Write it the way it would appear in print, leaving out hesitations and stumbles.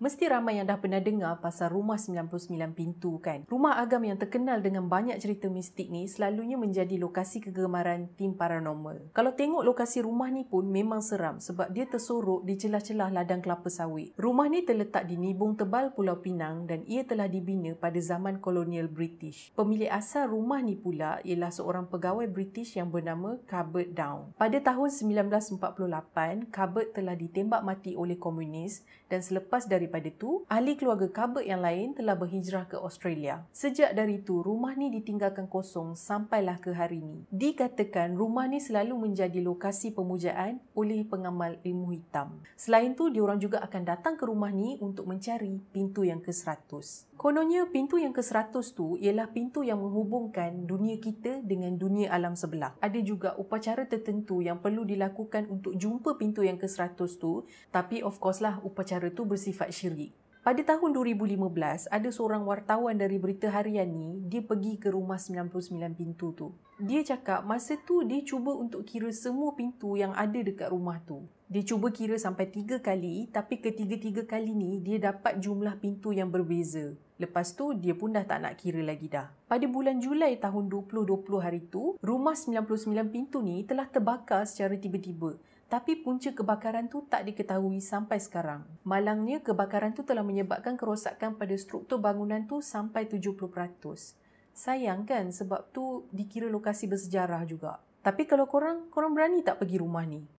Mesti ramai yang dah pernah dengar pasal Rumah 99 Pintu kan? Rumah agam yang terkenal dengan banyak cerita mistik ni selalunya menjadi lokasi kegemaran tim paranormal. Kalau tengok lokasi rumah ni pun memang seram sebab dia tersorok di celah-celah ladang kelapa sawit. Rumah ni terletak di Nibung Tebal, Pulau Pinang dan ia telah dibina pada zaman kolonial British. Pemilik asal rumah ni pula ialah seorang pegawai British yang bernama Cabot Down. Pada tahun 1948, Cabot telah ditembak mati oleh komunis dan selepas daripada tu, ahli keluarga Cabot yang lain telah berhijrah ke Australia. Sejak dari itu, rumah ni ditinggalkan kosong sampailah ke hari ni. Dikatakan rumah ni selalu menjadi lokasi pemujaan oleh pengamal ilmu hitam. Selain tu, diorang juga akan datang ke rumah ni untuk mencari pintu yang ke-100. Kononnya pintu yang ke-100 tu ialah pintu yang menghubungkan dunia kita dengan dunia alam sebelah. Ada juga upacara tertentu yang perlu dilakukan untuk jumpa pintu yang ke-100 tu, tapi of course lah upacara tu bersifat syirik. Pada tahun 2015, ada seorang wartawan dari berita harian ni, dia pergi ke rumah 99 pintu tu. Dia cakap masa tu dia cuba untuk kira semua pintu yang ada dekat rumah tu. Dia cuba kira sampai 3 kali, tapi ketiga-tiga kali ni dia dapat jumlah pintu yang berbeza. Lepas tu, dia pun dah tak nak kira lagi dah. Pada bulan Julai tahun 2020 hari tu, rumah 99 pintu ni telah terbakar secara tiba-tiba. Tapi punca kebakaran tu tak diketahui sampai sekarang. Malangnya, kebakaran tu telah menyebabkan kerosakan pada struktur bangunan tu sampai 70%. Sayang kan sebab tu dikira lokasi bersejarah juga. Tapi kalau korang berani tak pergi rumah ni?